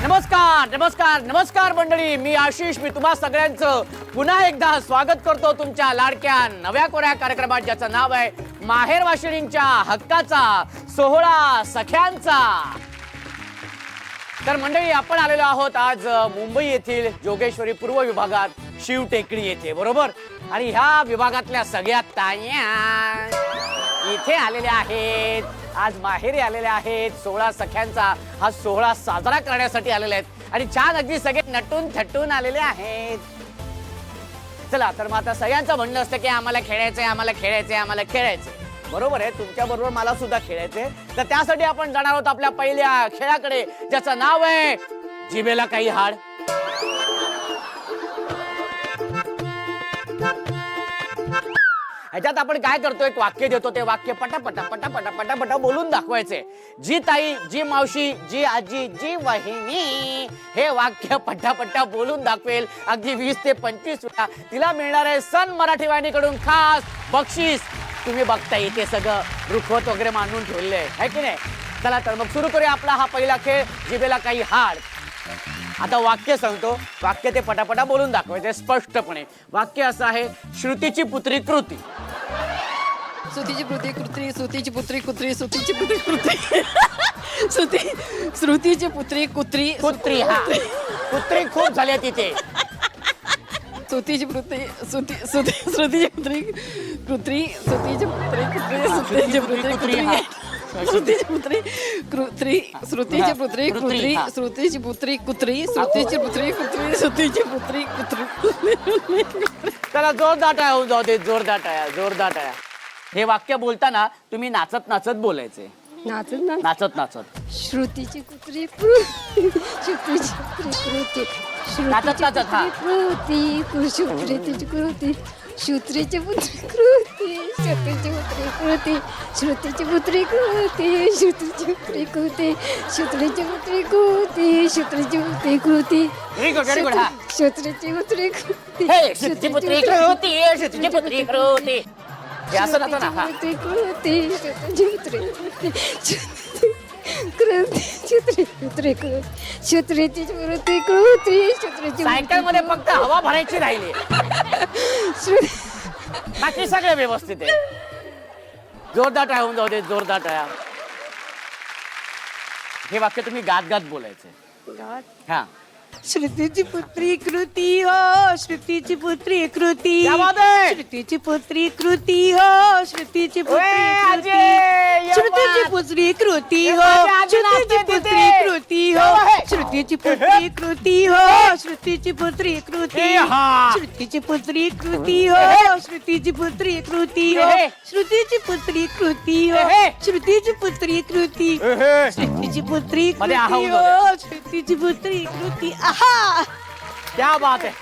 नमस्कार नमस्कार नमस्कार मंडळी, मी आशिष. मी तुम्हा सगळ्यांचं पुन्हा एकदा स्वागत करतो तुमच्या लाडक्या नव्या कोऱ्या कार्यक्रमात, ज्याचं नाव आहे माहेर वाशिणींच्या हक्काचा सोहळा सख्यांचा. तर मंडळी, आपण आलेलो आहोत आज मुंबई येथील जोगेश्वरी पूर्व विभागात शिव टेकडी येथे, बरोबर. आणि ह्या विभागातल्या सगळ्या ताया इथे आलेल्या आहेत, आज माहेरी आलेल्या आहेत. सोहळा सख्यांचा हा सोहळा साजरा करण्यासाठी आलेले आहेत आणि छान अगदी सगळे नटून थटून आलेले आहेत. चला, तर मग आता सगळ्यांचं म्हणणं असतं की आम्हाला खेळायचंय, आम्हाला खेळायचंय, आम्हाला खेळायचंय. बरोबर आहे, तुमच्या बरोबर मला सुद्धा खेळायचंय. तर त्यासाठी आपण जाणार आहोत आपल्या पहिल्या खेळाकडे, ज्याचं नाव आहे जिभेला काही हाड. ह्याच्यात आपण काय करतो, एक वाक्य देतो, ते वाक्य पटापटा पटापटा पटापटा बोलून दाखवायचे. जी ताई, जी मावशी, जी आजी, जी वहिनी, हे वाक्य पटापटा बोलून दाखवेल अगदी 20 ते 25 वेळा. तिला मिळणार आहे सन मराठी वाहिनीकडून खास बक्षीस. तुम्ही बघता इथे सगळं रुखवत वगैरे मांडून ठेवले आहे की नाही. चला तर मग सुरू करूया आपला हा पहिला खेळ, जिभेला काही हाड. आता वाक्य सांगतो, वाक्य ते पटापटा बोलून दाखवायचे स्पष्टपणे. वाक्य असं आहे, श्रुतीची पुत्री कृती. श्रुतीची पुत्री कुत्री, श्रुतीची पुत्री कुत्री, श्रुतीची पुत्री कुत्री, श्रुतीची पुत्री कुत्री पुत्री. हा, पुत्री खूप झाल्या तिथे. श्रुतीची पुत्री श्रुतीची पुत्री कुत्री, श्रुतीची पुत्री कुत्री, श्रुतीची पुत्री कुत्री, श्रुतीची पुत्री कुत्री, श्रुतीची पुत्री कुत्री, श्रुतीची पुत्री कुत्री, श्रुतीची पुत्री कुत्री, श्रुतीची पुत्री कुत्री. त्याला जोरदार टाळ्या होऊन जाऊ दे, जोरदार टाळ्या, जोरदार टाळ्या. हे वाक्य बोलताना तुम्ही नाचत नाचत बोलायचे, नाचत नाचत. श्रुतीची कुत्री श्रुतीची कृती, नाचत नाचत. हा, श्रुतीची कृती, श्रुतीची पुत्री कृती, श्रुतीची पुत्री कृती, श्रुतीची पुत्री कृती, श्रुतीची पुत्री कृती, श्रुतीची पुत्री कृती, श्रुतीची पुत्री कृती, व्हेरी गुड, व्हेरी गुड. हा, श्रुतीची पुत्री कृती, हे श्रुतीची पुत्री कृती, श्रुतीची पुत्री कृती. हे असं नाचो ना. हा, कृती, श्रुतीची पुत्री कृती, सायकल मध्ये फक्त हवा भरायची राहिली, बाकी सगळे व्यवस्थित आहे. जोरदार टाळ्या होऊन जाऊ दे, जोरदार टाळ्या. हे वाक्य तुम्ही गात गात बोलायचे. हा, श्रुतीची पुत्री कृती हो, श्रुतीची पुत्री कृती, क्या बात है? श्रुतीची पुत्री कृती हो, श्रुतीची पुत्री कृती, श्रुतीची पुत्री कृती हो, श्रुतीची पुत्री कृती हो, श्रुतीची पुत्री कृती हो, श्रुतीची पुत्री कृती, श्रुतीची पुत्री कृती हो, श्रुतीची पुत्री कृती हो, श्रुतीची पुत्री कृती हो, श्रुतीची पुत्री कृती, श्रुतीची पुत्री कृती हो, श्रुतीची पुत्री कृती. क्या बात आहे.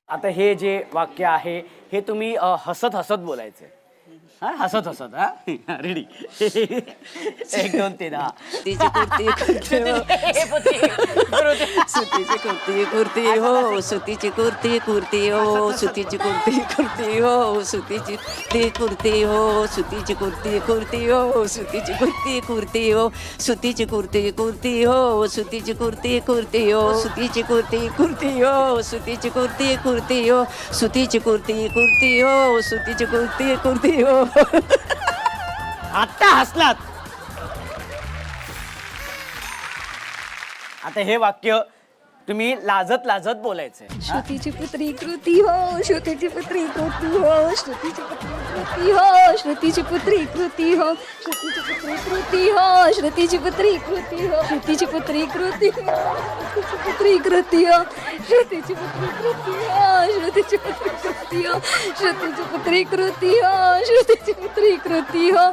आता हे जे वाक्य आहे हे तुम्ही हसत हसत बोलायचे. हा, हसत हसत. हा, रेडी. 1 2 3. हा, श्रुतीची कुर्ती हो, श्रुतीची कुर्ती कुर्ती हो, श्रुतीची कुर्ती कुर्ती हो, श्रुतीची कुर्ती हो, श्रुतीची कुर्ती कुर्ती हो, श्रुतीची कुर्ती कुर्ती हो, श्रुतीची कुर्ती कुर्ती हो, श्रुतीची कुर्ती कुर्ती हो, श्रुतीची कुर्ती कुर्ती हो, श्रुतीची कुर्ती कुर्ती हो, श्रुतीची कुर्ती कुर्ती हो, श्रुतीची कुर्ती कुर्ती हो. आता हसलात. आता हे वाक्य तुम्ही लाजत लाजत बोलायचे. श्रुतीची पुत्री कृती हो, श्रुतीची पुत्री कृती हो, श्रुतीची पुत्री कृती हो, श्रुतीची पुत्री कृती हो, श्रुतीची पुत्री कृती हो, श्रुतीची पुत्री कृती हो, श्रुतीची पुत्री कृती हो, पुत्री कृती हो, श्रुतीची पुत्री कृती हो, श्रुतीची पुत्री कृती हो, श्रुतीची पुत्री कृती हो, श्रुतीची पुत्री कृती हो.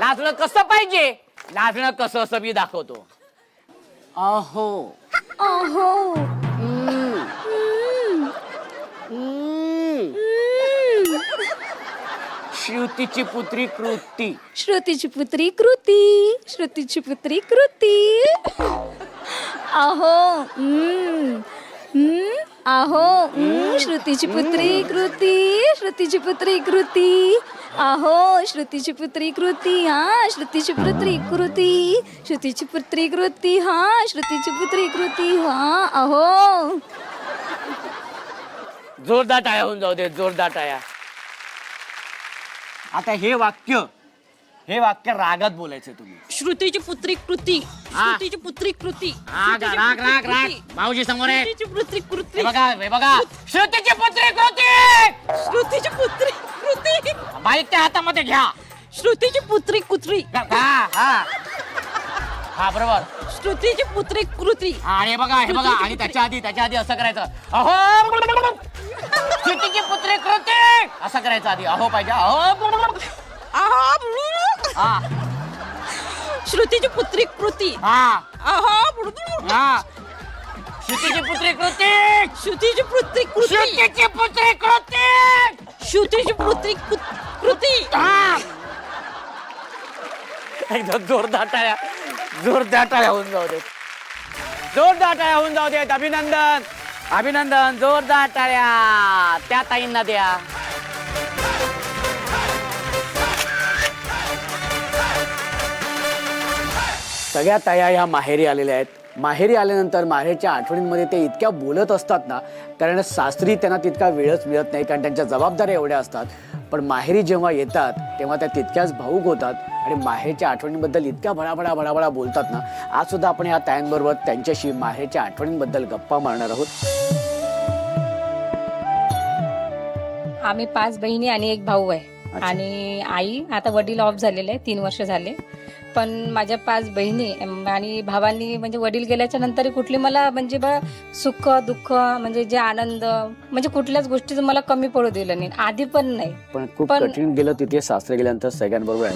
लाजणं कसं पाहिजे, लाजणं कसं असं मी दाखवतो. अहो, अहो, श्रुतीची पुत्री कृती, श्रुतीची पुत्री कृती, श्रुतीची पुत्री कृती. अहो, आहो श्रुतीची पुत्री कृती, श्रुतीची पुत्री कृती. आहो श्रुतीची पुत्री कृती, हा श्रुतीची पुत्री कृती, श्रुतीची पुत्री कृती, हा श्रुतीची पुत्री कृती, हा. आहो जोरदार टाळ्या होऊन जाऊ दे, जोरदार टाळ्या. आता हे वाक्य रागात बोलायचं तुम्ही. श्रुतीची पुत्री कृती, श्रुतीची पुत्री कृती, राग भाऊजी समोर आहे. श्रुतीची पुत्री कृती, हे बघा श्रुतीची पुत्री कृती. श्रुतीची पुत्री कृती, बाईक त्या हातामध्ये घ्या. श्रुतीची पुत्री कृती, हा बरोबर. श्रुतीची पुत्री कृती. आणि हे बघा आणि त्याच्या आधी असं करायचं. अहो श्रुतीची पुत्री कृती असं करायचं आधी. अहो पाहिजे. हा श्रुतीची पुत्री कृती. हा आहा श्रुतीची पुत्री कृती. श्रुतीची पुत्री कृती, श्रुतीची पुत्री कृती. श्रुतीची पुत्री कृती. एकदम जोरदार टाळ्या होऊन जाऊ देत. जोरदार टाळ्या होऊन जाऊ देत. अभिनंदन. जोरदार टाळ्या त्या ताईंना द्या. सगळ्या ताया ह्या माहेरी आलेल्या आहेत. माहेरी आल्यानंतर माहेरच्या आठवणींमध्ये ते इतक्या बोलत असतात ना, कारण सासरी त्यांना तितका वेळच मिळत नाही, कारण त्यांच्या जबाबदाऱ्या एवढ्या असतात. पण माहेरी जेव्हा येतात तेव्हा त्या तितक्याच भावूक होतात आणि माहेरच्या आठवणींबद्दल इतक्या भडाभडा बोलतात ना. आज सुद्धा आपण या तायांबरोबर त्यांच्याशी माहेरच्या आठवणींबद्दल गप्पा मारणार आहोत. आम्ही 5 बहिणी आणि 1 भाऊ आहे. आणि आई आता वडील ऑफ झालेले आहे, 3 वर्ष झाले. पण माझ्या 5 बहिणी आणि भावांनी म्हणजे वडील गेल्याच्या नंतर कुठली मला म्हणजे बा सुख दुःख म्हणजे जे आनंद म्हणजे कुठल्याच गोष्टीचं मला कमी पडू दिलं नाही, आधी पण नाही. पण खूप कठीण गेलं तिथे सासरे गेल्यानंतर सगळ्यांबरोबर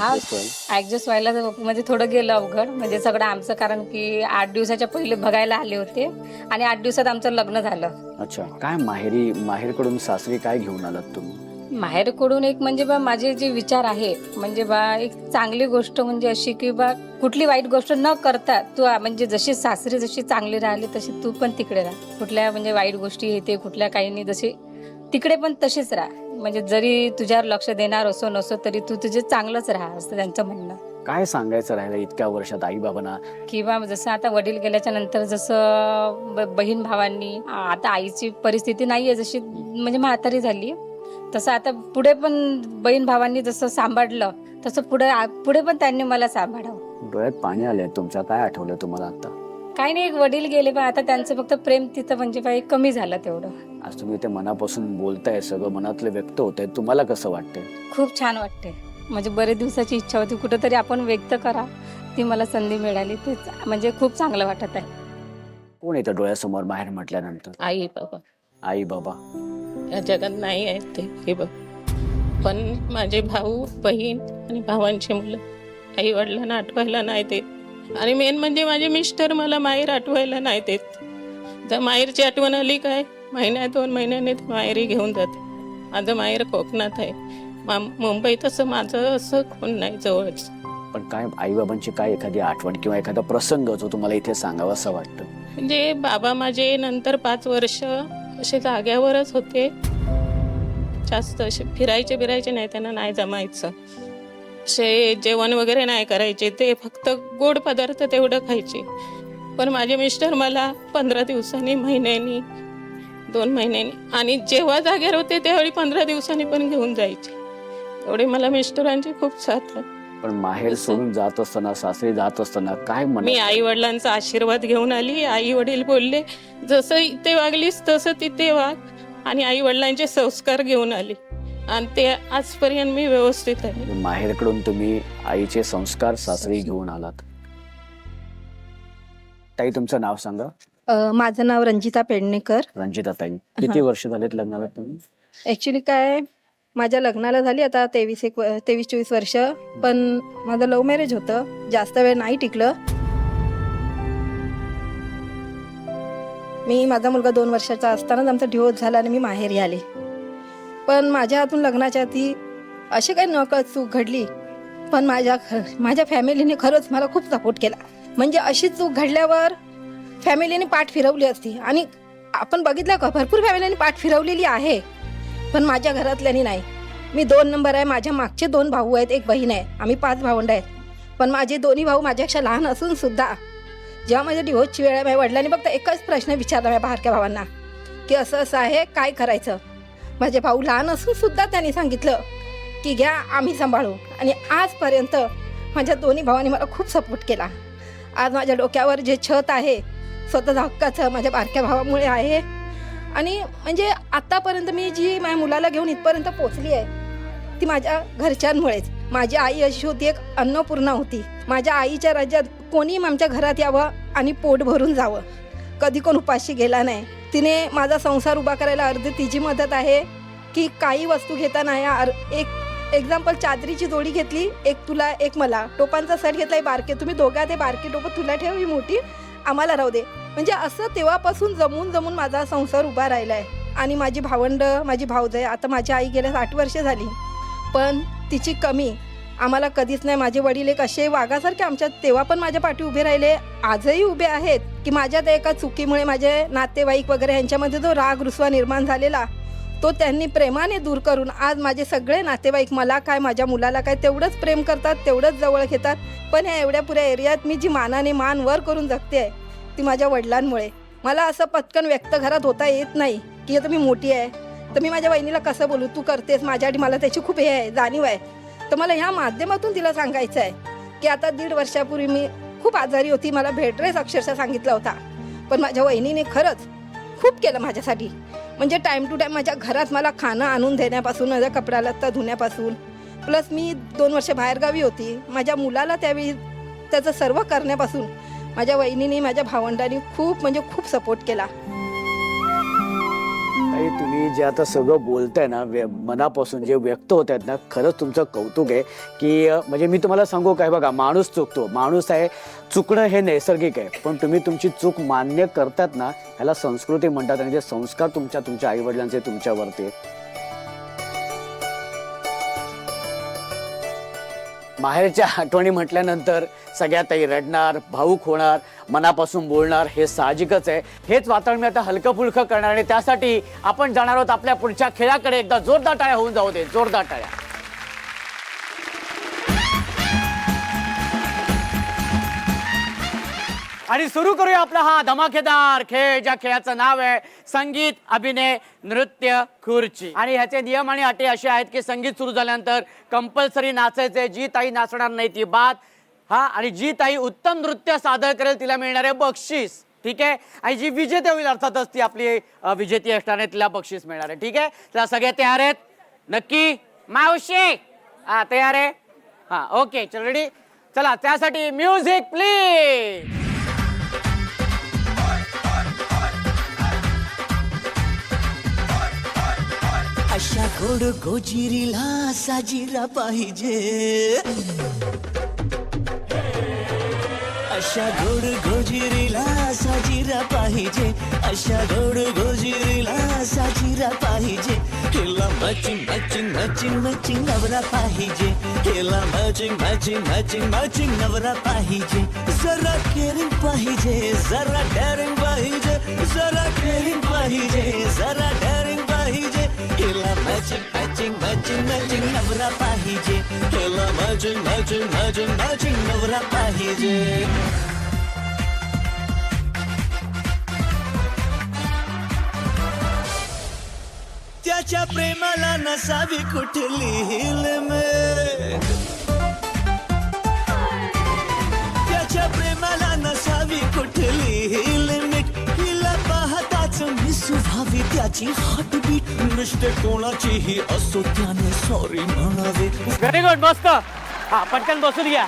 ऍडजस्ट व्हायला म्हणजे थोडं गेलं अवघड. म्हणजे सगळं आमचं, कारण की 8 दिवसाच्या पहिले बघायला आले होते आणि 8 दिवसात आमचं लग्न झालं. अच्छा, काय माहेरकडून सासरी काय घेऊन आलात तुम्ही? माहेरकडून एक म्हणजे बा माझे जे विचार आहे म्हणजे बा एक चांगली गोष्ट म्हणजे अशी की बा कुठली वाईट गोष्ट न करता तू म्हणजे जशी सासरी जशी चांगली राहिली तशी तू पण तिकडे राहा. कुठल्या म्हणजे वाईट गोष्टी येते कुठल्या काही नाही, जशी तिकडे पण तशीच राहा. म्हणजे जरी तुझ्यावर लक्ष देणार असो नसो तरी तू तुझे चांगलंच राहा असं त्यांचं म्हणणं. काय सांगायचं राहिलं इतक्या वर्षात आई बाबांना? किंवा जसं आता वडील गेल्याच्या नंतर जसं बहीण भावांनी, आता आईची परिस्थिती नाहीये जशी म्हणजे म्हातारी झाली, तसं आता पुढे पण बहीण भावांनी जसं सांभाळलं तसं पुढे पण त्यांनी मला सांभाळावं. डोळ्यात पाणी आले तुमच्या. काय आठवलं तुम्हाला आता? काही नाही, एक वडील गेले पण आता त्यांचं फक्त प्रेम तिथं म्हणजे बाई कमी झालं तेवढं. आज तुम्ही ते मनापासून बोलताय, सगळं मनातलं व्यक्त होतंय, तुम्हाला कसं वाटतंय? खूप छान वाटते. म्हणजे बरेच दिवसाची इच्छा होती कुठंतरी आपण व्यक्त करा, ती मला संधी मिळाली, तेच म्हणजे खूप चांगलं वाटत आहे. कोण येतं डोळ्यासमोर बाहेर म्हटल्यानंतर? आई बाबा. आई बाबा या जगात नाही आहेत ते, हे बघ. पण माझे भाऊ बहीण आणि भावांची मुलं आई वडिलांना आठवायला नाही देत. आणि मेन म्हणजे माझे मिस्टर मला माहेर आठवायला नाही देत. जर माहेरची आठवण आली काय 1-2 महिन्याने ते माहेरी घेऊन जाते. माझं माहेर कोकणात आहे, मुंबई तसं माझं असं कोण नाही जवळच. पण काय आई बाबांची काय एखादी आठवण किंवा एखादा प्रसंग जो तुम्हाला इथे सांगावा असं वाटतं? म्हणजे बाबा माझे नंतर 5 वर्ष असे जाग्यावरच होते, जास्त असे फिरायचे नाही, त्यांना नाही जमायचं. असे जेवण वगैरे नाही करायचे, ते फक्त गोड पदार्थ तेवढं खायचे. पण माझे मिस्टर मला 15 दिवसांनी, महिन्यानी, 2 महिन्यांनी आणि जेव्हा जागेवर होते त्यावेळी 15 दिवसांनी पण घेऊन जायचे. एवढे मला मिस्टरांची खूप साथ आहे. पण माहेर सोडून जात असताना, सासरी जात असताना काय मी आई वडिलांचा आशीर्वाद घेऊन आली. आई वडील बोलले जसं इथे वागलीस तसं तिथे वाग, आणि आई वडिलांचे संस्कार घेऊन आली आणि ते आजपर्यंत मी व्यवस्थित आहे. माहेरकडून तुम्ही आईचे संस्कार सासरी घेऊन आलात. ताई तुमचं नाव सांगा. माझं नाव रंजिता पेडणेकर. रंजिता ताई, किती वर्ष झालेत लग्नाला तुम्ही? ऍक्च्युली काय माझ्या लग्नाला झाली आता 23-24 वर्ष, पण माझं लव्ह मॅरेज होतं, जास्त वेळ नाही टिकलं. माझा मुलगा 2 वर्षाचा असतानाच आमचा डिवोर्स झाला आणि मी माहेरी आले. पण माझ्या हातून लग्नाच्या आधी अशी काही नकळत चूक घडली, पण माझ्या फॅमिलीने खरंच मला खूप सपोर्ट केला. म्हणजे अशी चूक घडल्यावर फॅमिलीने पाठ फिरवली असती आणि आपण बघितलं का भरपूर फॅमिलीने पाठ फिरवलेली आहे, पण माझ्या घरातल्यानी नाही. मी 2 नंबर आहे. माझ्या मागचे 2 भाऊ आहेत, 1 बहीण आहे. आम्ही 5 भावंड आहेत. पण माझे दोन्ही भाऊ माझ्यापेक्षा लहान असून सुद्धा जेव्हा माझ्या डिव्होर्सची वेळ आहे, माझ्या वडिलांनी फक्त एकच प्रश्न विचारला माझ्या बारक्या भावांना की असं असं आहे, काय करायचं. माझे भाऊ लहान असून सुद्धा त्यांनी सांगितलं की घ्या, आम्ही सांभाळू. आणि आजपर्यंत माझ्या दोन्ही भावांनी मला खूप सपोर्ट केला. आज माझ्या डोक्यावर जे छत आहे स्वतःचं हक्काचं माझ्या बारक्या भावामुळे आहे. आणि म्हणजे आत्तापर्यंत मी जी माझ्या मुलाला घेऊन इथपर्यंत पोचली आहे ती माझ्या घरच्यांमुळेच. माझी आई अशी होती, एक अन्नपूर्णा होती. माझ्या आईच्या राज्यात कोणी आमच्या घरात यावं आणि पोट भरून जावं, कधी कोण उपाशी गेला नाही. तिने माझा संसार उभा करायला अर्धी तिची मदत आहे की काही वस्तू घेताना एक एक्झाम्पल चादरीची जोडी घेतली, एक तुला एक मला, टोपांचा सेट घेतलाय बारके, तुम्ही दोघा ते बारके टोपं तुला ठेव, ही मोठी आम्हाला राहू दे. म्हणजे असं तेव्हापासून जमून माझा संसार उभा राहिला आहे. आणि माझी भावंड, माझी भाऊजाई, आता माझी आई गेल्या 60 वर्षे झाली, पण तिची कमी आम्हाला कधीच नाही. माझे वडील एक असे वाघासारखे आमच्या तेव्हा पण माझ्या पाठी उभे राहिले, आजही उभे आहेत. की माझ्या त्या एका चुकीमुळे माझे नातेवाईक वगैरे यांच्यामध्ये जो राग रुसवा निर्माण झालेला तो त्यांनी प्रेमाने दूर करून आज माझे सगळे नातेवाईक मला काय, माझ्या मुलाला काय तेवढंच प्रेम करतात, तेवढंच जवळ घेतात. पण ह्या एवढ्या पुऱ्या एरियात मी जी मानाने मान वर करून जगते आहे ती माझ्या वडिलांमुळे. मला असं पटकन व्यक्त घरात होता येत नाही की आता मी मोठी आहे तर मी माझ्या वहिनीला कसं बोलू, तू करतेस माझ्यासाठी, मला त्याची खूप हे आहे, जाणीव आहे. तर मला ह्या माध्यमातून तिला सांगायचं आहे की आता 1.5 वर्षापूर्वी मी खूप आजारी होती, मला बेड रेस्ट अक्षरशः सांगितला होता, पण माझ्या वहिनीने खरंच खूप केलं माझ्यासाठी. म्हणजे टाईम टू टाईम माझ्या घरात मला खाणं आणून देण्यापासून, माझ्या कपडा लत्ता धुण्यापासून, प्लस मी 2 वर्ष बाहेरगावी होती, माझ्या मुलाला त्यावेळी त्याचं सर्व करण्यापासून माझ्या वहिनीने, माझ्या भावंडांनी खूप सपोर्ट केला. ताई, तुम्ही जे आता सगळं बोलताय ना, मनापासून जे व्यक्त होत आहेत ना, खरंच तुमचं कौतुक आहे. की म्हणजे मी तुम्हाला सांगू काय, बघा, माणूस चुकतो, माणूस आहे, चुकणं हे नैसर्गिक आहे. पण तुम्ही तुमची चूक मान्य करतात ना, ह्याला संस्कृती म्हणतात. आणि जे संस्कार तुमच्या आईवडिलांचे तुमच्यावरती. माहेरच्या आठवणी म्हटल्यानंतर सगळ्या ताई रडणार, भावूक होणार, मनापासून बोलणार, हे साहजिकच आहे. हेच वातावरण मी आता हलकं फुलकं करणार. आणि त्यासाठी आपण जाणार आहोत आपल्या पुढच्या खेळाकडे. एकदा जोरदार टाळ्या होऊन जाऊ दे, जोरदार टाळ्या. आणि सुरू करूया आपला हा धमाकेदार खेळ, ज्या खेळाचं नाव आहे संगीत, अभिनय, नृत्य, खुर्ची. आणि ह्याचे नियम आणि अटी असे आहेत की संगीत सुरू झाल्यानंतर कंपल्सरी नाचायचे. जी ताई नाचणार नाही ती बाद. हा, आणि जी ताई उत्तम नृत्य सादर करेल तिला मिळणार आहे बक्षीस. ठीक आहे. आणि जी विजेते होईल अर्थातच ती आपली विजेती असणार आहे, तिला बक्षीस मिळणार आहे. ठीक आहे. तर सगळे तयार आहेत नक्की? मावशी हा तयार आहे? हा, ओके, चल रेडी. चला, त्यासाठी म्युझिक प्लीज. अशा गोड गोजिरीला साजिरा पाहिजे, अशा गोड गोजिरीला साजिरा पाहिजे, अशा गोड गोजिरीला साजिरा पाहिजे. हिला मॅचिंग मॅचिंग मॅचिंग मॅचिंग नवरा पाहिजे, हिला मॅचिंग मॅचिंग मॅचिंग मॅचिंग नवरा पाहिजे. जरा केअरिंग पाहिजे, जरा डेअरिंग पाहिजे, जरा केअरिंग पाहिजे, जरा डेअरिंग पाहिजे. हिला मॅचिंग मॅचिंग मॅचिंग मॅचिंग नवरा पाहिजे, हिला मॅचिंग मॅचिंग मॅचिंग मॅचिंग नवरा पाहिजे. त्याच्या प्रेमाला नसावी कुठली हिलमेल, त्याच्या प्रेमाला नसावी कुठली हिलमेट. हिला पाहताच मिस व्हावी त्याची हार्टबीट, नुसते कोणाचीही असो त्याने सॉरी म्हणावे. व्हेरी गुड, मस्त. हा, पटकन बसून घ्या.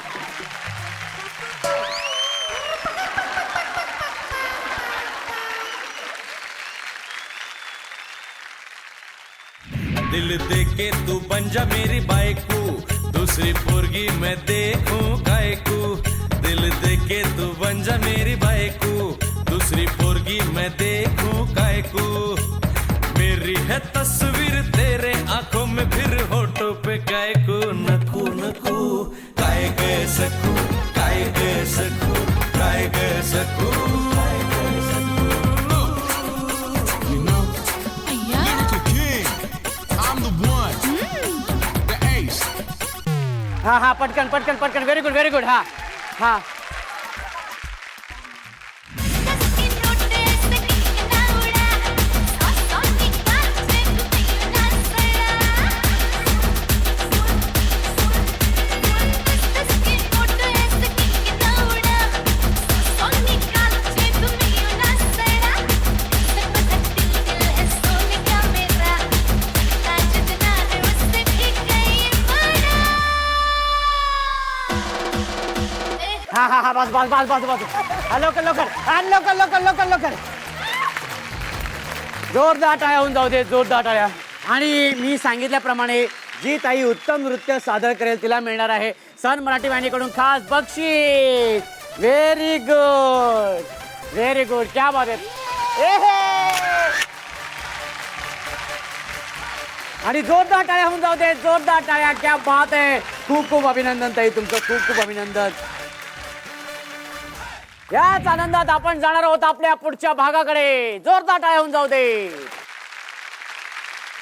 दिल दे के तू बन जा मेरी बाइकू, दूसरी पोरगी मैं देखूं कायकू. दिल दे के तू बन जा मेरी बाइकू, दूसरी पोरगी मैं देखूं कायकू. मेरी है तस्वीर तेरे आंखों में, फिर होठों पे कायकू. नकू नकू काय गए सकू, काय गए सकू, काय गए सकू, काय गए सकू. हा हा पटकन पटकन पटकन व्हेरी गुड हा हा हा हा हा बस बस बस बस बस हा लवकर लवकर हा लवकर लवकर लवकर लवकर जोरदार टाळ्या होऊन जाऊ दे जोरदार टाळ्या. आणि मी सांगितल्याप्रमाणे जी ताई उत्तम नृत्य सादर करेल तिला मिळणार आहे सन मराठी वाहिनीकडून खास बक्षीस. व्हेरी गुड क्या बात आहे. आणि जोरदार टाळ्या होऊन जाऊ दे जोरदार टाळ्या. क्या बात आहे. खूप खूप अभिनंदन ताई तुमचं खूप खूप अभिनंदन. याच आनंदात आपण जाणार आहोत आपल्या पुढच्या भागाकडे. जोरदार टाळ्या होऊन जाऊ दे.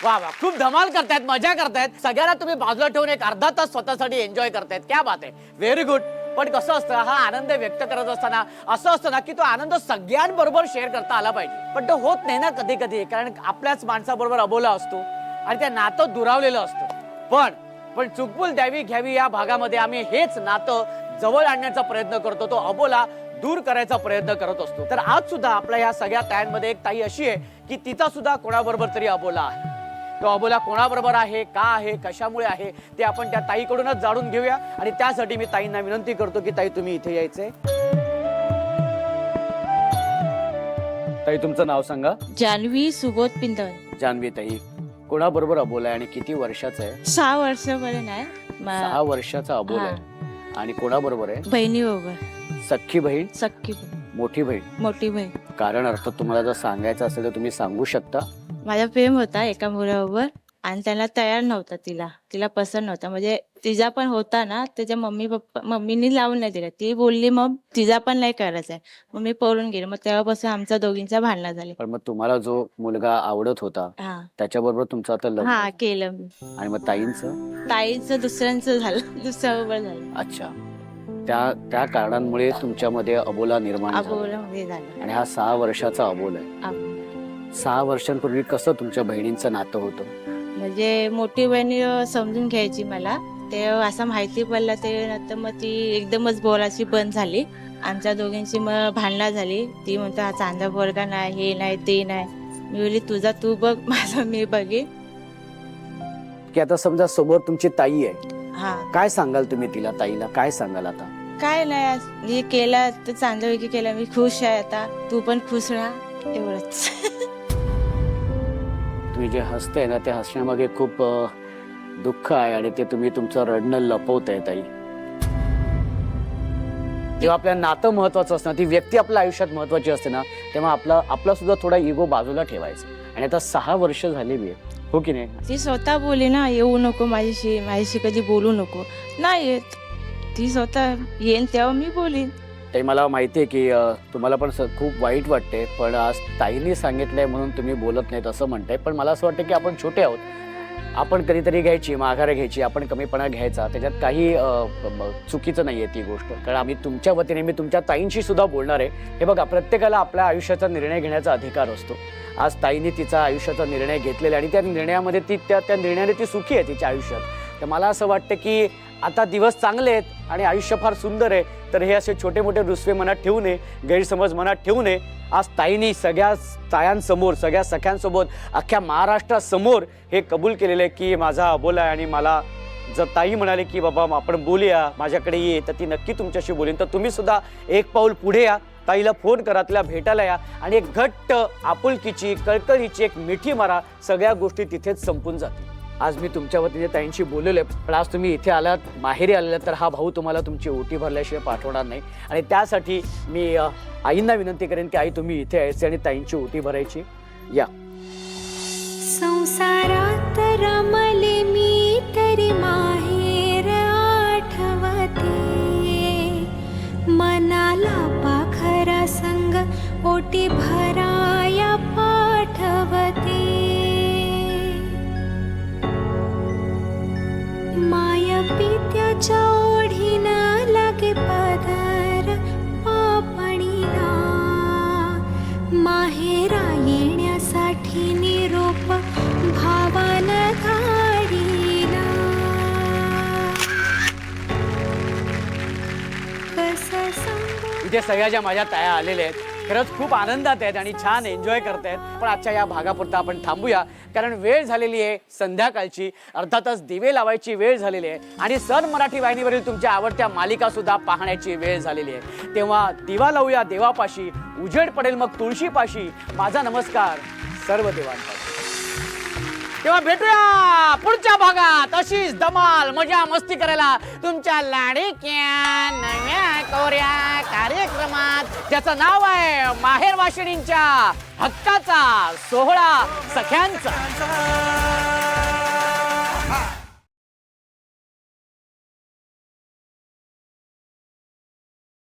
वा वा खूप धमाल करतायत मजा करतायत. सगळ्यांना तुम्ही बाजूला ठेवून एक अर्धा तास स्वतःसाठी एन्जॉय करतायत. क्या बात आहे. Very good. पण कसं असतं हा आनंद व्यक्त करत असताना असं असतं ना की तो आनंद सगळ्यांबरोबर शेअर करता आला पाहिजे. पण तो होत नाही ना कधी कधी कारण आपल्याच माणसाबरोबर अबोला असतो आणि त्या नातं दुरावलेलं असतं. पण चुकबुल द्यावी घ्यावी या भागामध्ये आम्ही हेच नातं जवळ आणण्याचा प्रयत्न करतो. तो अबोला दूर करायचा प्रयत्न करत असतो. तर आज सुद्धा आपल्या या सगळ्या ताईंमध्ये एक ताई अशी आहे की तिचा सुद्धा कोणाबरोबर तरी अबोला आहे. तो अबोला कोणाबरोबर आहे का आहे कशामुळे आहे ते आपण त्या ताईकडूनच जाणून घेऊया. आणि त्यासाठी मी ताईंना विनंती करतो की ताई तुम्ही इथे यायचंय. ताई तुमचं नाव सांगा. जान्हवी सुबोध पिंदळ. जान्हवी ताई कोणाबरोबर अबोला आहे आणि किती वर्षाचा आहे. 6 वर्षापर्यंत आहे. 6 वर्षाचा अबोला आहे. आणि कोणाबरोबर आहे. बहिणी बरोबर. सख्खी बहीण. सख्खी मोठी बहीण. मोठी बहीण. कारण अर्थ तुम्हाला जर सांगायचं असेल तर तुम्ही सांगू शकता. माझा प्रेम होता एका मुलाबरोबर आणि त्याला तयार नव्हता. तिला पसंत नव्हता. म्हणजे तिचा पण होता ना त्याच्या मम्मीनी लावून नाही दिला. ती बोलली मग तिचा पण नाही करायचा आहे. मग मी पळून गेले. मग तेव्हापासून आमच्या दोघींच्या भांडणं झाली. पण मग तुम्हाला जो मुलगा आवडत होता हा त्याच्याबरोबर तुमचं आता लग्न. हा केलं मी. आणि मग ताईचं दुसऱ्यांचं झालं. दुसऱ्याबरोबर झालं. अच्छा त्या कारणांमुळे तुमच्यामध्ये अबोला निर्माण झाला. अबोलामध्ये झालं. आणि हा 6 वर्षाचा अबोला आहे. 6 वर्षांपूर्वी कसं तुमच्या बहिणींचं नातं होतं. म्हणजे मोठी बहिणी समजून घ्यायची मला. ते असं माहिती पडलं ते नंतर मग ती एकदमच बोलायची बंद झाली. आमच्या दोघींची मग भांडणं झाली. ती म्हणतो हा चांदा पोरगा नाही हे नाही ते नाही. मी बोलली तुझा तू बघ माझा मी बघे. की आता समजा समोर तुमची ताई आहे. हा काय सांगाल तुम्ही तिला ताईला काय सांगाल आता. काय नाही हे केलं तर चांगल्यापैकी केलं. मी खुश आहे आता. तू पण खुश राहा एवढंच. तुम्ही जे हसताय ना त्या हसण्यामागे खूप दुःख आहे आणि ते तुम्ही तुमचं रडणं लपवताय ताई. जेव्हा आपल्या नातं महत्वाचं असतं ती व्यक्ती आपल्या आयुष्यात महत्वाची असते ना तेव्हा आपला सुद्धा थोडा इगो बाजूला ठेवायचा. आणि आता 6 वर्ष झालेली आहे हो की नाही. ती स्वतः बोलली ना येऊ नको माझ्याशी कधी बोलू नको. नाही येत. ती स्वतः येईन तेव्हा मी बोलीन. ताई मला माहिती आहे की तुम्हाला पण खूप वाईट वाटते. पण आज ताईने सांगितलंय म्हणून तुम्ही बोलत नाहीत असं म्हणताय. पण मला असं वाटतं की आपण छोटे आहोत. आपण कधीतरी घ्यायची माघार घ्यायची आपण कमीपणा घ्यायचा त्याच्यात काही चुकीचं नाहीये ती गोष्ट. कारण आम्ही तुमच्या वतीने मी तुमच्या ताईंशी सुद्धा बोलणार आहे. हे बघा प्रत्येकाला आपल्या आयुष्याचा निर्णय घेण्याचा अधिकार असतो. आज ताईने तिचा आयुष्याचा निर्णय घेतलेला आणि त्या निर्णयामध्ये त्या निर्णयाने ती सुखी आहे तिच्या आयुष्यात. तर मला असं वाटतं की आता दिवस चांगले आहेत आणि आयुष्य फार सुंदर आहे. तर हे असे छोटे मोठे रुसवे मनात ठेवू नये गैरसमज मनात ठेवू नये. आज ताईंनी सगळ्या तायांसमोर सगळ्या सख्यांसोबत अख्ख्या महाराष्ट्रासमोर हे कबूल केलेलं आहे की माझा अबोला आहे. आणि मला जर ताई म्हणाले की बाबा आपण बोलूया माझ्याकडे ये तर ती नक्की तुमच्याशी बोलेन. तर तुम्ही सुद्धा एक पाऊल पुढे या. ताईला फोन करा तिला भेटायला या आणि एक घट्ट आपुलकीची कळकळीची एक मिठी मारा. सगळ्या गोष्टी तिथेच संपून जातील. आज मी तुमच्या वतीने ताईंशी बोललेलो आहे. पण आज तुम्ही इथे आलात माहेरी आलेलात तर हा भाऊ तुम्हाला तुमची ओटी भरल्याशिवाय पाठवणार नाही. आणि त्यासाठी मी आईंना विनंती करेन की आई तुम्ही इथे यायचे आणि ताईंची ओटी भरायची. या संसारात रमले मी तरी माहेर आठवते. मनाला पाखरा संग ओटी भराया पाठवते. माया पित्याच्या इथे सगळ्या ज्या माझ्या ताया आलेल्या आहेत खरंच खूप आनंदात आहेत आणि छान एन्जॉय करतायत. पण आजच्या या भागापुरता आपण थांबूया, कारण वेळ झालेली आहे संध्याकाळची. अर्थातच दिवे लावायची वेळ झालेली आहे आणि सन मराठी वाहिनीवरील तुमच्या आवडत्या मालिका सुद्धा पाहण्याची वेळ झालेली आहे. तेव्हा दिवा लावूया देवापाशी, उजेड पडेल मग तुळशीपाशी. माझा नमस्कार सर्व देवांपाशी. तेव्हा भेटूया पुढच्या भागात अशीच धमाल मजा मस्ती करायला तुमच्या लाडक्या नव्या कोऱ्या कार्यक्रमात, ज्याचं नाव आहे माहेर वाशिणींच्या हक्काचा सोहळा सख्यांचा.